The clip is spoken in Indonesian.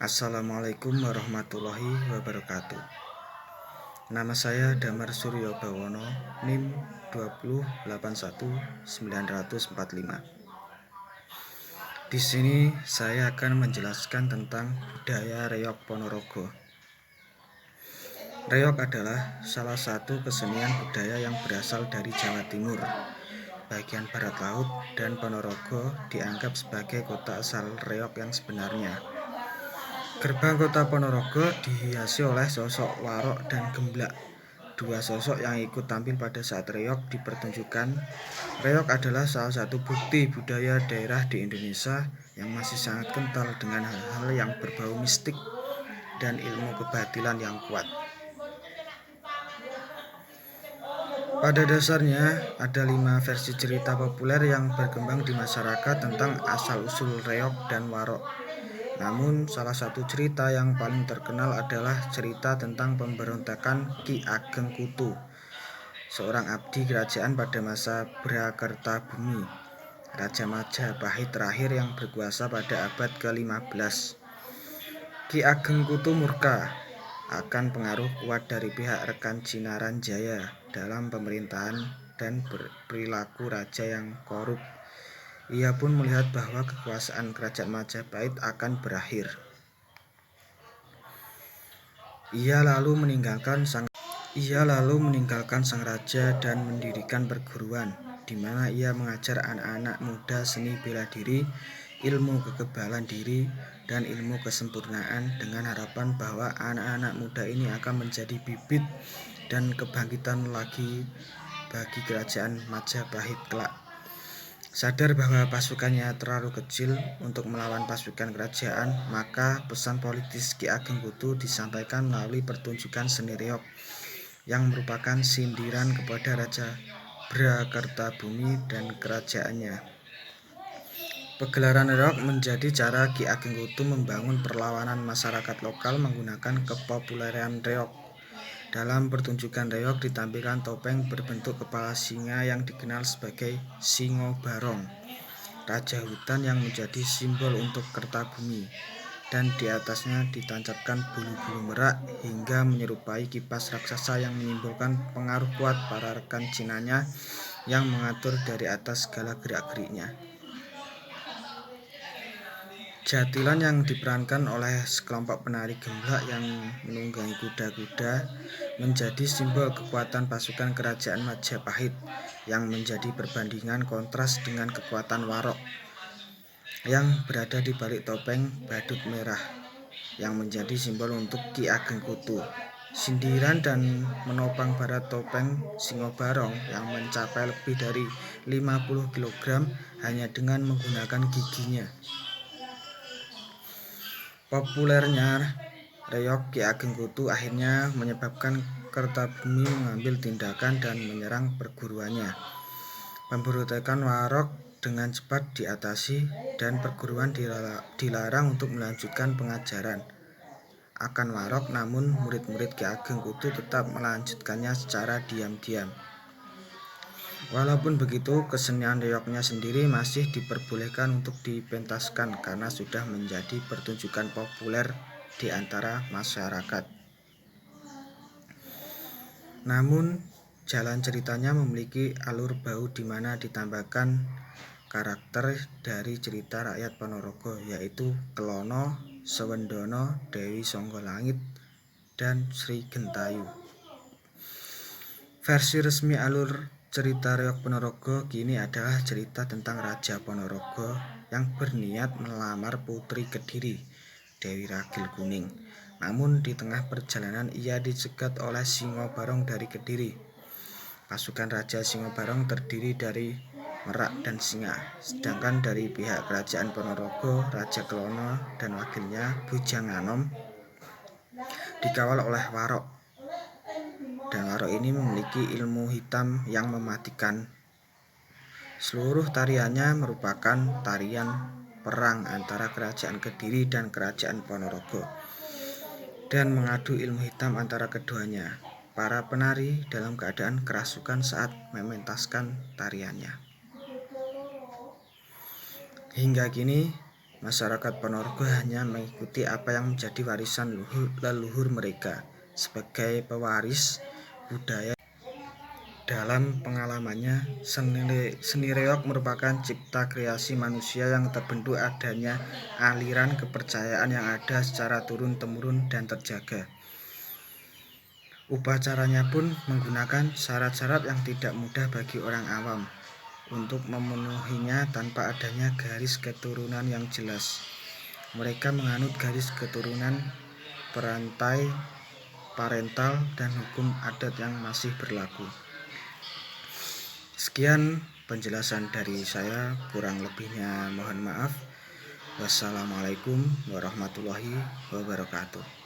Assalamualaikum warahmatullahi wabarakatuh. Nama saya Damar Suryo Bawono, NIM 2081945. Di sini saya akan menjelaskan tentang budaya Reog Ponorogo. Reog adalah salah satu kesenian budaya yang berasal dari Jawa Timur, bagian barat laut, dan Ponorogo dianggap sebagai kota asal reog yang sebenarnya. Gerbang kota Ponorogo dihiasi oleh sosok warok dan gemblak, dua sosok yang ikut tampil pada saat reog dipertunjukkan. Reog adalah salah satu bukti budaya daerah di Indonesia yang masih sangat kental dengan hal-hal yang berbau mistik dan ilmu kebatilan yang kuat. Pada dasarnya, ada 5 versi cerita populer yang berkembang di masyarakat tentang asal-usul reog dan warok. Namun, salah satu cerita yang paling terkenal adalah cerita tentang pemberontakan Ki Ageng Kutu, seorang abdi kerajaan pada masa Brakertabumi, Raja Majapahit terakhir yang berkuasa pada abad ke-15. Ki Ageng Kutu murka akan pengaruh kuat dari pihak rekan Cinaranjaya dalam pemerintahan dan perilaku raja yang korup. Ia pun melihat bahwa kekuasaan kerajaan Majapahit akan berakhir. Ia lalu meninggalkan sang raja dan mendirikan perguruan, di mana ia mengajar anak-anak muda seni bela diri, ilmu kekebalan diri, dan ilmu kesempurnaan dengan harapan bahwa anak-anak muda ini akan menjadi bibit dan kebangkitan lagi bagi kerajaan Majapahit kelak. Sadar bahwa pasukannya terlalu kecil untuk melawan pasukan kerajaan, maka pesan politis Ki Ageng Kutu disampaikan melalui pertunjukan seni reog yang merupakan sindiran kepada Raja Brakertabumi dan kerajaannya. Pegelaran reog menjadi cara Ki Ageng Kutu membangun perlawanan masyarakat lokal menggunakan kepopuleran reog. Dalam pertunjukan reog ditampilkan topeng berbentuk kepala singa yang dikenal sebagai Singo Barong, raja hutan yang menjadi simbol untuk Kertabumi, dan di atasnya ditancapkan bulu-bulu merak hingga menyerupai kipas raksasa yang menyimbolkan pengaruh kuat para rekan Cinanya yang mengatur dari atas segala gerak-geriknya. Jatilan yang diperankan oleh sekelompok penari gemblak yang menunggangi kuda-kuda menjadi simbol kekuatan pasukan kerajaan Majapahit yang menjadi perbandingan kontras dengan kekuatan warok yang berada di balik topeng badut merah yang menjadi simbol untuk Ki Ageng Kutu. Sindiran dan menopang barat topeng Singo Barong yang mencapai lebih dari 50 kg hanya dengan menggunakan giginya. Populernya reog Ki Ageng Kutu akhirnya menyebabkan Kertabumi mengambil tindakan dan menyerang perguruannya. Pemberontakan warok dengan cepat diatasi dan perguruan dilarang untuk melanjutkan pengajaran akan warok, namun murid-murid Ki Ageng Kutu tetap melanjutkannya secara diam-diam. Walaupun begitu, kesenian reognya sendiri masih diperbolehkan untuk dipentaskan karena sudah menjadi pertunjukan populer di antara masyarakat. Namun, jalan ceritanya memiliki alur bau di mana ditambahkan karakter dari cerita rakyat Ponorogo, yaitu Kelono, Sewendono, Dewi Songgolangit, dan Sri Gentayu. Versi resmi alur cerita reog Ponorogo kini adalah cerita tentang Raja Ponorogo yang berniat melamar Putri Kediri, Dewi Ragil Kuning. Namun di tengah perjalanan ia dicegat oleh Singo Barong dari Kediri. Pasukan Raja Singo Barong terdiri dari merak dan singa, sedangkan dari pihak kerajaan Ponorogo, Raja Kelono dan wakilnya Bujang Anom dikawal oleh warok. Dan warok ini memiliki ilmu hitam yang mematikan. Seluruh tariannya merupakan tarian perang antara kerajaan Kediri dan kerajaan Ponorogo dan mengadu ilmu hitam antara keduanya. Para penari dalam keadaan kerasukan saat mementaskan tariannya. Hingga kini Masyarakat Ponorogo hanya mengikuti apa yang menjadi warisan leluhur mereka sebagai pewaris budaya. Dalam pengalamannya, seni reog merupakan cipta kreasi manusia yang terbentuk adanya aliran kepercayaan yang ada secara turun-temurun dan terjaga. Upacaranya pun menggunakan syarat-syarat yang tidak mudah bagi orang awam untuk memenuhinya tanpa adanya garis keturunan yang jelas. Mereka menganut garis keturunan perantai, parental, dan hukum adat yang masih berlaku. Sekian penjelasan dari saya, kurang lebihnya mohon maaf. Wassalamualaikum warahmatullahi wabarakatuh.